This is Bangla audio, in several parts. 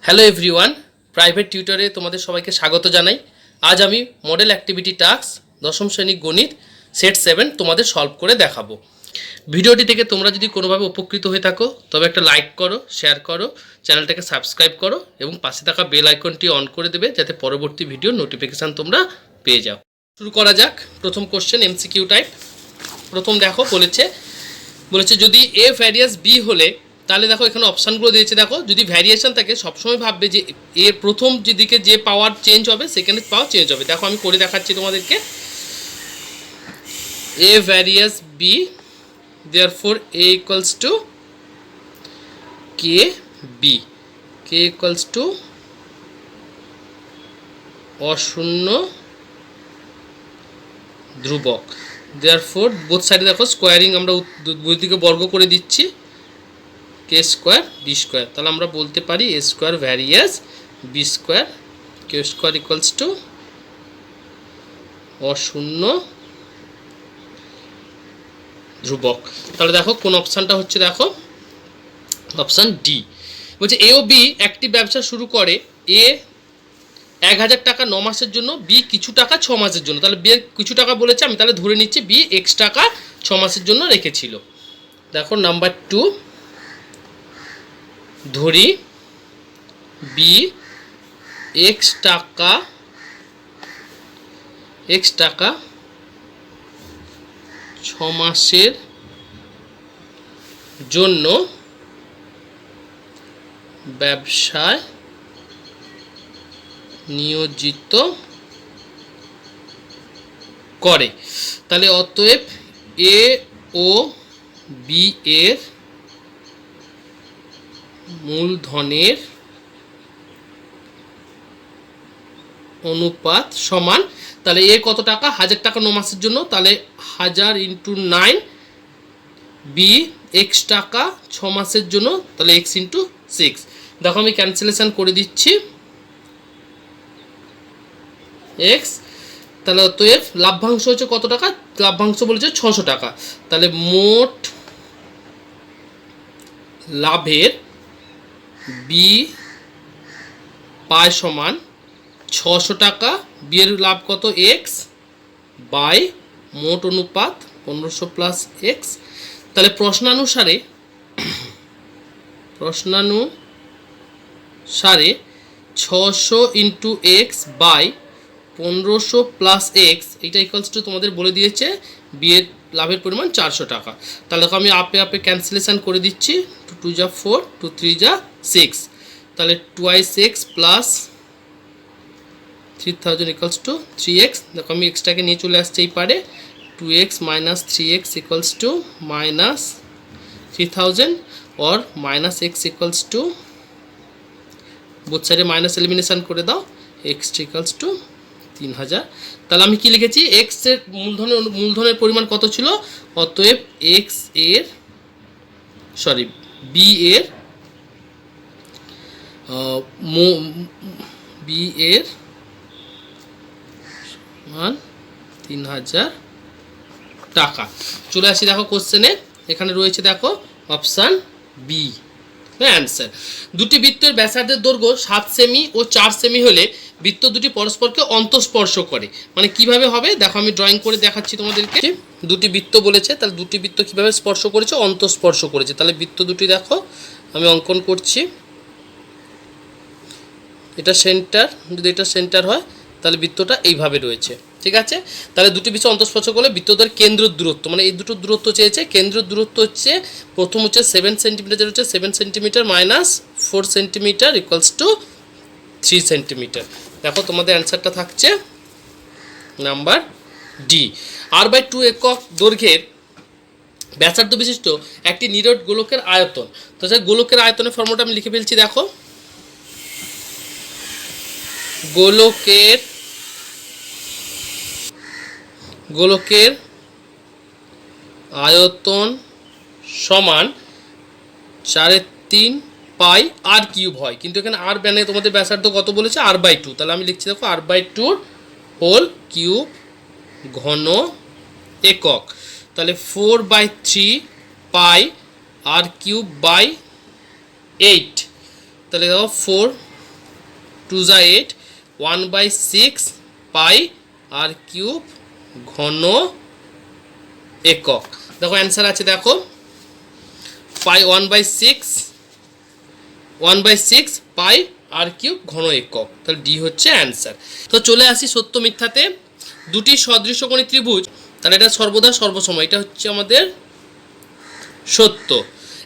হ্যালো এভরিওয়ান, প্রাইভেট টিউটরে তোমাদের সবাইকে স্বাগত জানাই। আজ আমি মডেল অ্যাক্টিভিটি টাস্ক দশম শ্রেণী গণিত সেট 7 তোমাদের সলভ করে দেখাবো। ভিডিওটি থেকে তোমরা যদি কোনোভাবে উপকৃত হয়ে থাকো তবে একটা লাইক করো, শেয়ার করো, চ্যানেলটাকে সাবস্ক্রাইব করো এবং পাশে থাকা বেল আইকনটি অন করে দেবে যাতে পরবর্তী ভিডিও নোটিফিকেশান তোমরা পেয়ে যাও। শুরু করা যাক। প্রথম কোশ্চেন এমসিকিউ টাইপ। প্রথম দেখো বলেছে যদি এ ভ্যারিয়াস বি হলে, তাহলে দেখো এখানে অপশানগুলো দিয়েছে। দেখো যদি ভ্যারিয়েশন থাকে সবসময় ভাববে যে এর প্রথম যেদিকে যে পাওয়ার চেঞ্জ হবে সেকেন্ড পাওয়ার চেঞ্জ হবে। দেখো আমি করে দেখাচ্ছি তোমাদেরকে। A various B, therefore A equals to K B, K equals to অশূন্য ধ্রুবক। দেয়ারফর বোথ সাইডে দেখো স্কোয়ারিং আমরা দুই দিকে বর্গ করে দিচ্ছি, কে স্কোয়ার বি স্কোয়ার। তাহলে আমরা বলতে পারি A square various B square, K square equals to অশূন্য ধ্রুবক। তাহলে দেখো কোন অপশানটা হচ্ছে, দেখো অপশান ডি। বলছে এ ও বি একটি ব্যবসা শুরু করে, এ 1000 টাকা 9 মাসের জন্য, বি কিছু টাকা 6 মাসের জন্য। তাহলে বি কিছু টাকা বলেছে, আমি তাহলে ধরে নিচ্ছি বি এক্স টাকা 6 মাসের জন্য রেখেছিল। দেখো নাম্বার 2 ধরি বি এক্স টাকা 6 মাসের জন্য ব্যবসায় নিয়োজিত করে। তাহলে অতএব এ ও বি এর মূলধনের অনুপাত সমান। তাহলে এ কত টাকা, 1000 টাকা 9 মাসের জন্য, তাহলে 1000 ইন্টু 9, বি এক্স টাকা 6 মাসের জন্য, তাহলে এক্স ইন্টু 6। দেখো আমি ক্যান্সেলেশন করে দিচ্ছি এক্স। তাহলে অতএব লাভ্যাংশ হচ্ছে কত টাকা, লাভ্যাংশ বলেছে 600 টাকা। তাহলে মোট লাভের বি পায় সমান 600 টাকা, বি এর লাভ কত এক্স বাই মোট অনুপাত 1500 প্লাস এক্স। তাহলে প্রশ্নানুসারে 600 into x by 1500 plus x, এইটা ইকুয়ালস টু তোমাদের বলে দিয়েছে বি এর লাভের পরিমাণ 400 টাকা। তাহলে আমি আপে ক্যান্সেলেশন করে দিচ্ছি, 2 2 যা 4, 2 3 যা 6। তাহলে 2x plus 3000 equals to 3x। দেখো আমি এক্সটাকে নিয়ে চলে আসছি এই পারে, 2x minus 3x equals to minus 3000 और minus x equals to, both সাইডে মাইনাস এলিমিনেশন করে দাও, এক্স ইকুয়ালস টু 3000। তাহলে আমি কি লিখেছি, এক্স এর মূলধনের পরিমাণ কত ছিল, অতএব এক্স এর বি এর বি এর মান 3000 টাকা। চলে আসি দেখো কোশ্চেনে, এখানে রয়েছে দেখো অপশান বি অ্যান্সার। দুটি বৃত্তের ব্যাসার্ধের দৈর্ঘ্য 7 সেমি ও 4 সেমি হলে বৃত্ত দুটি পরস্পরকে অন্তঃস্পর্শ করে। মানে কিভাবে হবে, দেখো আমি ড্রয়িং করে দেখাচ্ছি তোমাদেরকে। দুটি বৃত্ত বলেছে, তাহলে দুটি বৃত্ত কিভাবে স্পর্শ করেছে, অন্তঃস্পর্শ করেছে। তাহলে বৃত্ত দুটি দেখো আমি অঙ্কন করছি। এটা সেন্টার, যদি এটা সেন্টার হয় তাহলে বৃত্তটা এইভাবে রয়েছে, ঠিক আছে। তাহলে দুটি বৃত্ত অন্তঃস্পর্শ করলে বৃত্তদের কেন্দ্রের দূরত্ব, মানে এই দুটো দূরত্ব চেয়েছে, কেন্দ্রের দূরত্ব হচ্ছে প্রথম হচ্ছে 7 সেন্টিমিটার, হচ্ছে 7 centimetre minus 4 centimetre equals to 3 centimetre. দেখো তোমাদের অ্যান্সারটা থাকছে নাম্বার ডি। r/2 একক দৈর্ঘ্যের ব্যাসার্ধ বিশিষ্ট একটি নিরট গোলকের আয়তন। তো সেই গোলকের আয়তনের ফর্মুলাটা আমি লিখে ফেলছি। দেখো গোলকের আয়তন সমান 4/3 পাই আর কিউব হয়, কিন্তু এখানে আর ব্যানে তোমাদের ব্যাসার্ধ কত বলেছে, r/2। তাহলে আমি লিখছি দেখো r/2 হোল কিউব ঘন একক। তাহলে 4/3 পাই আর কিউব বাই 8। তাহলে দেখো 4 টু যা 8, 1/6 পাই আর কিউব ঘন একক। দেখো অ্যান্সার আছে, দেখো পাই 1/6 পাই আর কিউব ঘন একক, তাহলে ডি হচ্ছে অ্যান্সার। তো চলে আসি সত্য মিথ্যাতে। দুটি সদৃশকোণী ত্রিভুজ, তাহলে এটা সর্বদা সর্বসম, এটা হচ্ছে আমাদের সত্য।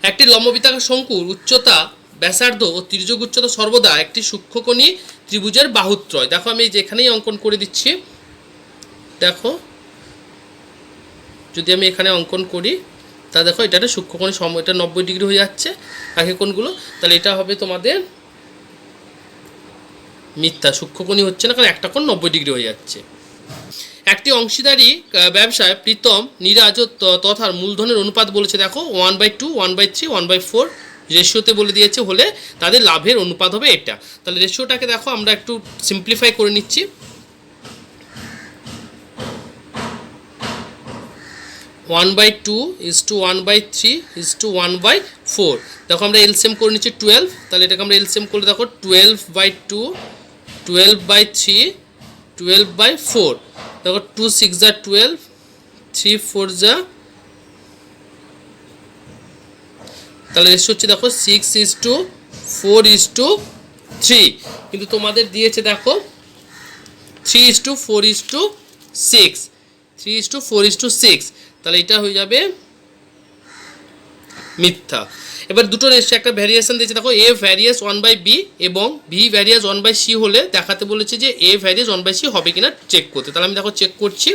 একটি লম্ববৃত্তাকার শঙ্কুর উচ্চতা, ব্যাসার্ধ ও তির্যক উচ্চতা সর্বদা একটি সূক্ষ্মকোণী ত্রিভুজের বাহুত্রয়। দেখো আমি যেখানেই অঙ্কন করে দিচ্ছি, দেখো যদি আমি এখানে অঙ্কন করি তা দেখো এটা একটা সূক্ষ্মকোণী এটা 90 ডিগ্রি হয়ে যাচ্ছে বাকি কোণগুলো, তাহলে এটা হবে তোমাদের মিথ্যা, সূক্ষ্মকোণী হচ্ছে না, কারণ একটা কোণ 90 ডিগ্রি হয়ে যাচ্ছে। একটি অংশীদারি ব্যবসায় প্রীতম, নীরাজ ও তথার মূলধনের অনুপাত বলেছে, দেখো 1/2, 1/3, 1/4 রেশিওতে বলে দিয়েছে, হলে তাদের লাভের অনুপাত হবে এটা। তাহলে রেশিওটাকে দেখো আমরা একটু সিম্পলিফাই করে নিচ্ছি। 1/2 = 1/3 = 1/4। দেখো আমরা এলসিএম করে নিচ্ছি 12, তাহলে এটাকে আমরা এলসিএম করলে দেখো 12/2, 12/3, 12/4। দেখো 2 6 যা 12, 3 4 যা, তাহলে রেশিও হচ্ছে দেখো 6:4:3, কিন্তু তোমাদের দিয়েছে দেখো 3:4:6, 3:4:6, তাহলে এটা হয়ে যাবে মিথ্যা। এবার দুটো রেশিও একটা ভ্যারিয়েশন দিয়েছে, দেখো a ভ্যারিয়াস 1/b এবং b ভ্যারিয়াস 1/c হলে দেখাতে বলেছে যে a ভ্যারিয়াস 1/c হবে কিনা চেক করতে। তাহলে আমি দেখো চেক করছি,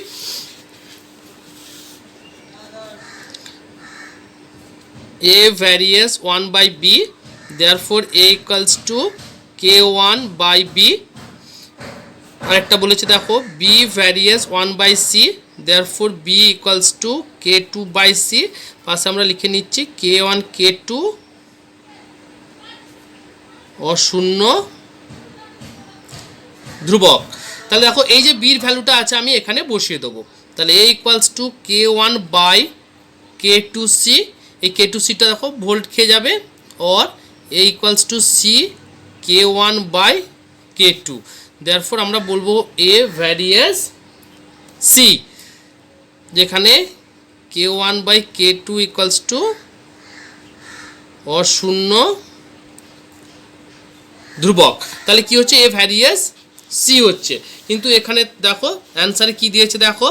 a various 1/b, therefore a = k1/b। আরেকটা বলেছে দেখো b various 1/c, therefore b = k2/c। পাশে আমরা লিখে নিচ্ছি k1 k2 অশূন্য ধ্রুবক। তাহলে দেখো এই যে b এর ভ্যালুটা আছে আমি এখানে বসিয়ে দেবো, তাহলে a = k1/k2c, এই k2cটা দেখো ভোল্ট খেয়ে যাবে, or a = c k1/k2, therefore আমরা বলবো a ভ্যারিয়াস c, যেখানে k1/k2 = অশূন্য ধ্রুবক। তাহলে কি হচ্ছে, এ ভ্যারিয়াস সি হচ্ছে, কিন্তু এখানে দেখো অ্যান্সারে কি দিয়েছে, দেখো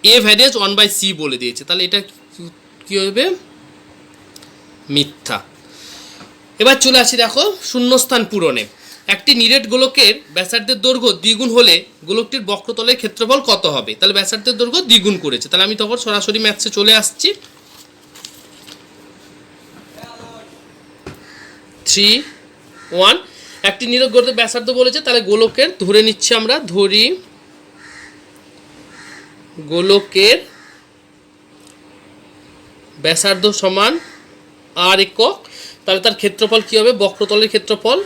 এ ভ্যারিয়াস 1/c বলে দিয়েছে, তাহলে এটা কি হবে, মিথ্যা। এবার চলে আসি দেখো শূন্যস্থান পূরণে। একটি নিরেট গোলকের ব্যাসার্ধের দৈর্ঘ্য দ্বিগুণ হলে গোলকটির বক্রতলের ক্ষেত্রফল কত হবে? তাহলে ব্যাসার্ধের দৈর্ঘ্য দ্বিগুণ করেছে, তাহলে আমি তখন সরাসরি ম্যাথসে চলে আসছি। 3 1, একটি নিরেট গোলকের ব্যাসার্ধ বলেছে, তাহলে গোলকের ধরে নিচ্ছি আমরা, ধরি গোলকের ব্যাসার্ধ সমান r একক, তাহলে তার ক্ষেত্রফল কি হবে, বক্রতলের ক্ষেত্রফল,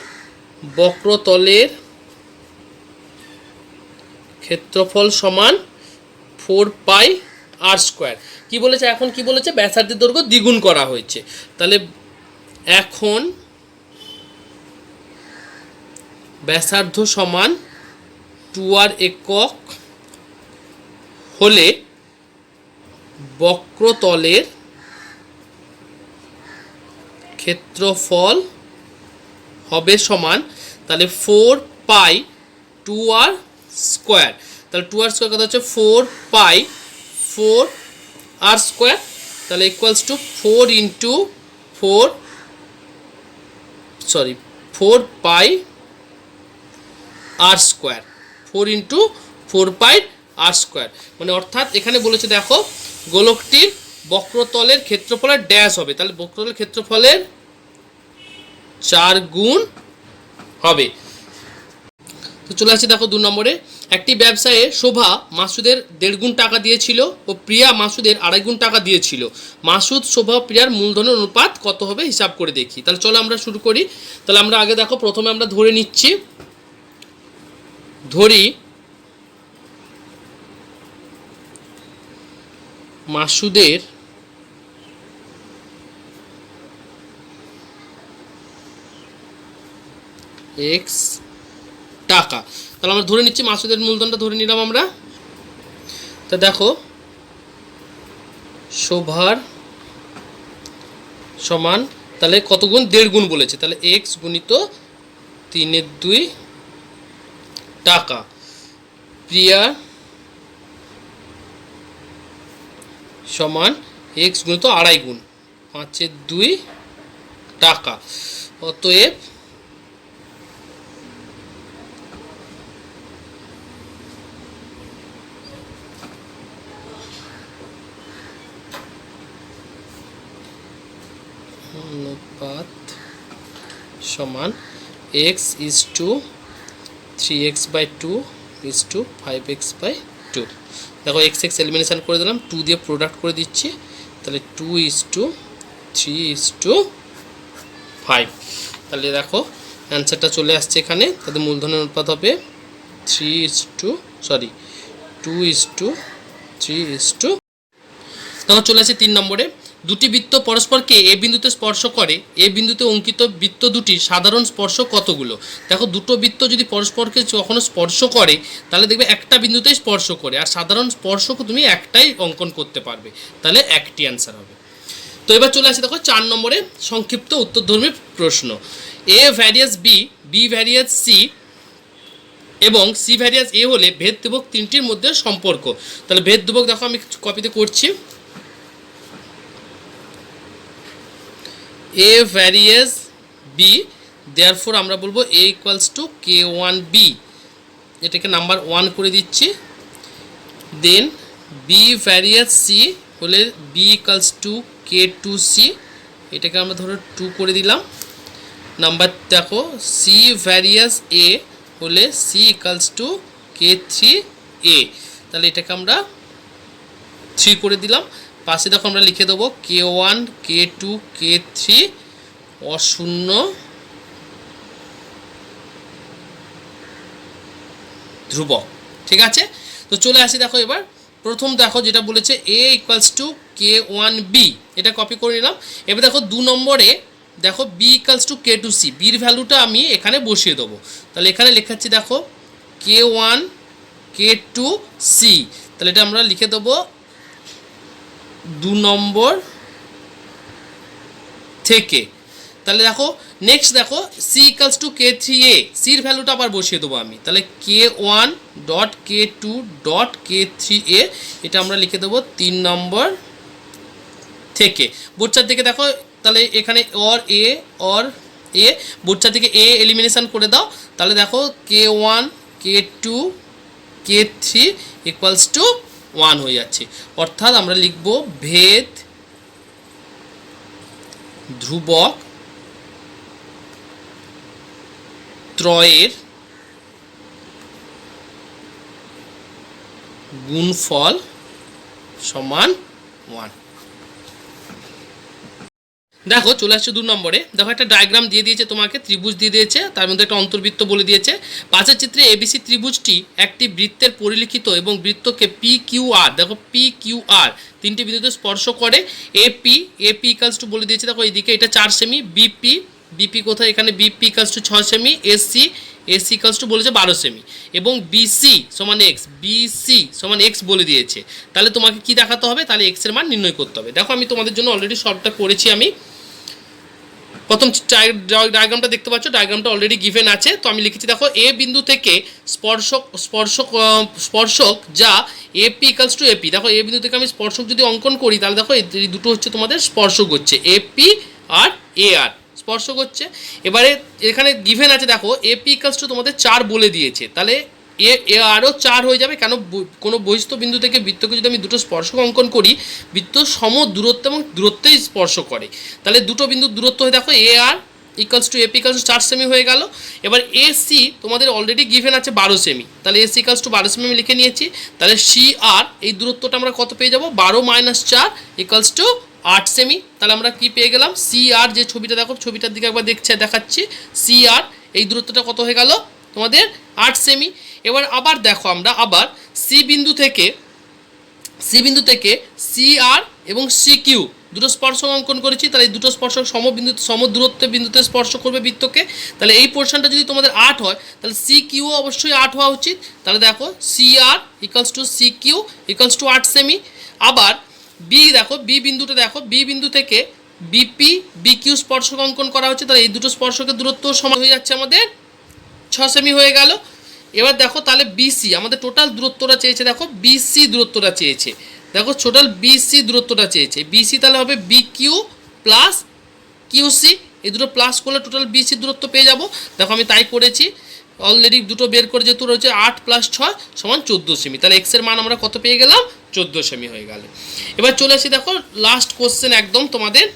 বক্রতলের ক্ষেত্রফল সমান 4πr²। কি বলেছে এখন, কি বলেছে, ব্যাসার্ধের দৈর্ঘ্য দ্বিগুণ করা হয়েছে, তাহলে এখন ব্যাসার্ধ সমান 2r একক হলে বক্রতলের ক্ষেত্রফল হবে সমান, তাহলে 4π2r², তাহলে 2r² কথা হচ্ছে 4π4r², তাহলে = 4 × 4 4πr², 4 × 4πr², মানে অর্থাৎ এখানে বলেছে দেখো গোলকটির বক্রতলের ক্ষেত্রফলের ড্যাশ হবে, তাহলে বক্রতলের ক্ষেত্রফলের 4 গুণ হবে। তো চলে আসছি দেখো 2 নম্বরে। একটি ব্যবসায়ে শোভা মাসুদের 1.5 গুণ টাকা দিয়েছিল ও প্রিয়া মাসুদের 2.5 গুণ টাকা দিয়েছিল। মাসুদ, শোভা, প্রিয়ার মূলধনের অনুপাত কত হবে হিসাব করে দেখি। তাহলে চলো আমরা শুরু করি। তাহলে আমরা আগে দেখো প্রথমে আমরা ধরে নিচ্ছি, ধরি মাসুদের x টাকা। তাহলে আমরা ধরে নিচ্ছি মাসুদের মূলধনটা ধরে নিলাম আমরা। তা দেখো শোভার সমান তাহলে কত গুণ, 1.5 গুণ বলেছে, তাহলে এক্স গুণিত 3/2 টাকা। প্রিয়া সমান এক্স গুণিত 2.5 গুণ 5/2 টাকা। অতএব অনুপাত সমান x is to 3x/2 is to 5x/2। দেখো x x এলিমিনেশন করে দিলাম, 2 দিয়ে প্রোডাক্ট করে দিচ্ছি, তাহলে 2 is to 3 is to 5। তাহলে দেখো অ্যান্সারটা চলে আসছে এখানে। তাদের মূলধনের অনুপাত হবে 2 is to 3 is to। তখন চলে আসে 3 নম্বরে। দুটি বৃত্ত পরস্পরকে এ বিন্দুতে স্পর্শ করে, এ বিন্দুতে অঙ্কিত বৃত্ত দুটির সাধারণ স্পর্শ কতগুলো? দেখো দুটো বৃত্ত যদি পরস্পরকে কখনো স্পর্শ করে তাহলে দেখবে একটা বিন্দুতেই স্পর্শ করে, আর সাধারণ স্পর্শক তুমি একটাই অঙ্কন করতে পারবে, তাহলে একটি অ্যান্সার হবে। তো এবার চলে আসে দেখো 4 নম্বরে সংক্ষিপ্ত উত্তরধর্মী প্রশ্ন। A various B, B various C এবং সি ভ্যারিয়াস এ হলে ভেদ ধ্রুবক তিনটির মধ্যে সম্পর্ক। তাহলে ভেদ ধ্রুবক দেখো আমি কপিতে করছি। এ ভ্যারিয়াস বি, দেয়ারফোর আমরা বলবো এ ইকুয়ালস টু k1b, এটাকে নাম্বার 1 করে দিচ্ছি। দেন বি ভ্যারিয়াস সি হলে বি ইকুয়ালস টু k2c, এটাকে আমরা ধরো 2 করে দিলাম। নাম্বার দেখো সি ভ্যারিয়াস এ হলে সি ইকুয়ালস টু k3a, তাহলে এটাকে আমরা 3 করে দিলাম। পাশে দেখো আমরা লিখে দেবো k1 k2 k3 অশূন্য ধ্রুবক। ঠিক আছে, তো চলে আসি দেখো এবার প্রথম দেখো যেটা বলেছে a ইকুয়ালস টু k1b, এটা কপি করে নিলাম। এবার দেখো 2 নম্বরে দেখো b ইকুয়ালস টু k2c, বির ভ্যালুটা আমি এখানে বসিয়ে দেবো। তাহলে এখানে লেখাচ্ছি দেখো k1 k2c, তাহলে এটা আমরা লিখে দেবো 2 নম্বর থেকে। তাহলে দেখো নেক্সট দেখো সি ইকালস টু k3a, সির ভ্যালুটা আবার বসিয়ে দেবো আমি, তাহলে k1 dot k2 dot k3a, এটা আমরা লিখে দেবো 3 নম্বর থেকে। বোর্ডচার দিকে দেখো তাহলে এখানে অর এ বোর্ডচার দিকে এ এলিমিনেশন করে দাও, তাহলে দেখো k1 k2 k3 equals to 1 হয়ে যাচ্ছে। অর্থাৎ আমরা লিখব ভেদ ধ্রুবক ত্রয়ের গুণফল সমান 1। দেখো চলে আসছে 2 নম্বরে। দেখো একটা ডায়াগ্রাম দিয়ে দিয়েছে তোমাকে, ত্রিভুজ দিয়ে দিয়েছে, তার মধ্যে একটা অন্তর্বৃত্ত বলে দিয়েছে। পাশের চিত্রে এবিসি ত্রিভুজটি একটি বৃত্তের পরিলিখিত এবং বৃত্তকে পি কিউ আর, দেখো পি কিউ আর তিনটি বিন্দুতে স্পর্শ করে। এপি ইকালস টু বলে দিয়েছে, দেখো এইদিকে এটা 4 সেমি। বিপি কোথায়, এখানে BP equals two 6 semi. AC equals two বলেছে 12 সেমি এবং বিসি সমান এক্স বলে দিয়েছে। তাহলে তোমাকে কি দেখাতে হবে, তাহলে এক্স এর মান নির্ণয় করতে হবে। দেখো আমি তোমাদের জন্য অলরেডি সবটা করেছি। আমি প্রথম ডায়াগ্রামটা দেখতে পাচ্ছ, ডায়াগ্রামটা অলরেডি গিভেন আছে। তো আমি লিখেছি দেখো এ বিন্দু থেকে স্পর্শক যা এপি ইকালস টু এপি, দেখো এ বিন্দু থেকে আমি স্পর্শক যদি অঙ্কন করি তাহলে দেখো এই দুটো হচ্ছে তোমাদের স্পর্শক হচ্ছে এপি আর এ আর স্পর্শক হচ্ছে। এবারে এখানে গিভেন আছে দেখো এপি ইকালস টু তোমাদের 4 বলে দিয়েছে, তাহলে এ আরও 4 হয়ে যাবে। কেন, কোনো বহিস্থ বিন্দু থেকে বৃত্তকে যদি আমি দুটো স্পর্শক অঙ্কন করি, বৃত্ত সম দূরত্ব এবং দূরত্বেই স্পর্শ করে, তাহলে দুটো বিন্দুর দূরত্ব হয়ে দেখো A R equals to AP equals to 4 সেমি হয়ে গেল। এবার এসি তোমাদের অলরেডি গিভেন আছে 12 সেমি, তাহলে এসি ইকালস টু 12 সেমি আমি লিখে নিয়েছি। তাহলে সি আর এই দূরত্বটা আমরা কত পেয়ে যাবো, 12 - 4 ইকালস টু 8 সেমি। তাহলে আমরা কি পেয়ে গেলাম, সি আর যে ছবিটা দেখো, ছবিটার দিকে একবার দেখাচ্ছি, সি আর এই দূরত্বটা কত হয়ে গেল তোমাদের 8 সেমি। এবার আবার দেখো আমরা আবার সি বিন্দু থেকে সি আর এবং সি কিউ দুটো স্পর্শক অঙ্কন করেছি, তাহলে এই দুটো স্পর্শক সমদূরত্বে বিন্দুতে স্পর্শ করবে বৃত্তকে। তাহলে এই পোর্শনটা যদি তোমাদের 8 হয় তাহলে সি কিউ অবশ্যই 8 হওয়া উচিত। তাহলে দেখো C R equals to C Q equals to 8 সেমি। আবার বি দেখো, বি বিন্দুটা দেখো, বি বিন্দু থেকে বিপি বিকিউ স্পর্শক অঙ্কন করা হচ্ছে, তাহলে এই দুটো স্পর্শকের দূরত্ব সমান হয়ে যাচ্ছে আমাদের 6 সেমি হয়ে গেল। এবার দেখো তাহলে বিসি আমাদের টোটাল দূরত্বটা চেয়েছে, দেখো বিসি দূরত্বটা চেয়েছে, দেখো টোটাল বিসি দূরত্বটা চেয়েছে। বিসি তাহলে হবে বিকিউ প্লাস কিউসি, এই দুটো প্লাস করলে টোটাল বিসি দূরত্ব পেয়ে যাব। দেখো আমি তাই করেছি, অলরেডি দুটো বের করে যেহেতু রয়েছে 8 + 6 = 14 সেমি। তাহলে এক্সের মান আমরা কত পেয়ে গেলাম? 14 সেমি হয়ে গেল। এবার চলে আসি দেখো লাস্ট কোশ্চেন একদম তোমাদের,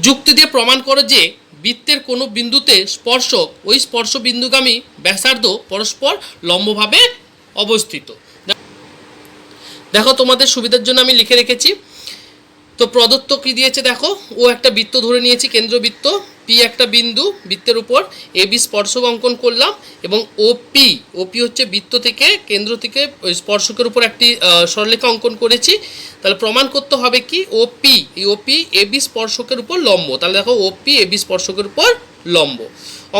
যুক্তি দিয়ে প্রমাণ করো যে বৃত্তের কোনো বিন্দুতে স্পর্শক ওই স্পর্শ বিন্দুগামী ব্যাসার্ধ পরস্পর লম্বভাবে অবস্থিত। দেখো তোমাদের সুবিধার জন্য আমি লিখে রেখেছি। তো প্রদত্ত কি দিয়েছে দেখো, ও একটা বৃত্ত ধরে নিয়েছি, কেন্দ্রবৃত্ত, পি একটা বিন্দু, বৃত্তের উপর এ বি স্পর্শক অঙ্কন করলাম এবং ওপি হচ্ছে বৃত্ত থেকে কেন্দ্র থেকে ওই স্পর্শকের উপর একটি সরলরেখা অঙ্কন করেছি। তাহলে প্রমাণ করতে হবে কি ওপি, এই ওপি এ বি স্পর্শকের উপর লম্ব। তাহলে দেখো ওপি এ বি স্পর্শকের উপর লম্ব।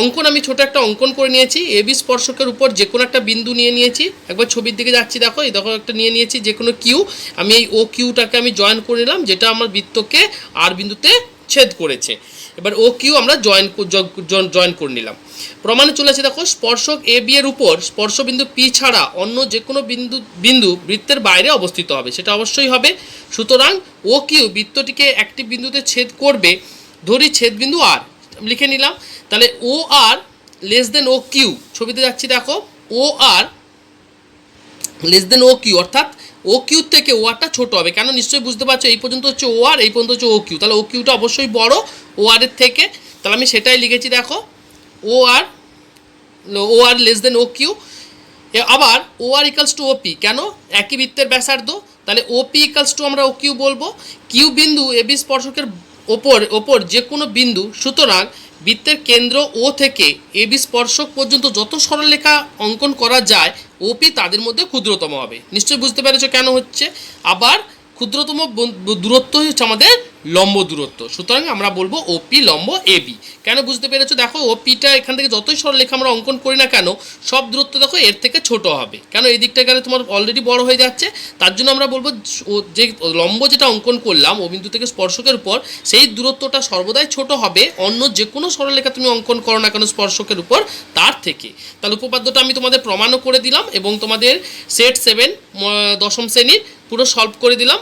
অঙ্কন আমি ছোট একটা অঙ্কন করে নিয়েছি, এ বি স্পর্শকের উপর যে কোনো একটা বিন্দু নিয়ে নিয়েছি। একবার ছবির দিকে যাচ্ছি, দেখো এই দেখো একটা নিয়ে নিয়েছি যে কোনো কিউ, আমি এই ও কিউটাকে আমি জয়েন করে নিলাম, যেটা আমার বৃত্তকে আর বিন্দুতে ছেদ করেছে। এবার ও কিউ আমরা জয়েন করে নিলাম। প্রমাণে চলে আসে দেখো স্পর্শক এ বি এর উপর স্পর্শবিন্দু পি ছাড়া অন্য যে কোনো বিন্দু বৃত্তের বাইরে অবস্থিত হবে, সেটা অবশ্যই হবে। সুতরাং ও কিউ বৃত্তটিকে একটি বিন্দুতে ছেদ করবে, ধরি ছেদ বিন্দু আর লিখে নিলাম। তাহলে ও আর লেস দেন ও কিউ, ছবিতে যাচ্ছি দেখো ও আর লেস দেন ও কিউ, অর্থাৎ ও কিউ থেকে ও আরটা ছোটো হবে। কেন নিশ্চয়ই বুঝতে পারছো, এই পর্যন্ত হচ্ছে ও আর, এই পর্যন্ত হচ্ছে ও কিউ, তাহলে ও কিউটা অবশ্যই বড় ও আর এর থেকে। তাহলে আমি সেটাই লিখেছি দেখো ও আর লেস দেন ও কিউ। আবার ও আর ইকালস টু ওপি, কেন একই বৃত্তের ব্যাসার্ধ, তাহলে ওপি ইকালস টু আমরা ও কিউ বলবো। কিউ বিন্দু এ বি স্পর্শকের ওপর যে কোনো বিন্দু, সুতরাং বৃত্তের কেন্দ্র ও থেকে এ বি স্পর্শক পর্যন্ত যত সরলরেখা অঙ্কন করা যায় ওপি তাদের মধ্যে ক্ষুদ্রতম হবে। নিশ্চয়ই বুঝতে পেরেছো কেন হচ্ছে। আবার ক্ষুদ্রতম দূরত্ব হচ্ছে আমাদের লম্ব দূরত্ব, সুতরাং আমরা বলবো ওপি লম্ব এ বি। কেন বুঝতে পেরেছো, দেখো ওপিটা এখান থেকে যতই সরলরেখা আমরা অঙ্কন করি না কেন সব দূরত্ব দেখো এর থেকে ছোট হবে, কেন এই দিকটা গেলে তোমার অলরেডি বড় হয়ে যাচ্ছে। তার জন্য আমরা বলবো যে লম্ব যেটা অঙ্কন করলাম ও বিন্দু থেকে স্পর্শকের উপর, সেই দূরত্বটা সর্বদাই ছোট হবে অন্য যে কোনো সরলরেখা তুমি অঙ্কন করো না কেন স্পর্শকের উপর তার থেকে। তাহলে উপপাদ্যটা আমি তোমাদের প্রমাণও করে দিলাম এবং তোমাদের সেট 7 দশম শ্রেণীর পুরো সলভ করে দিলাম।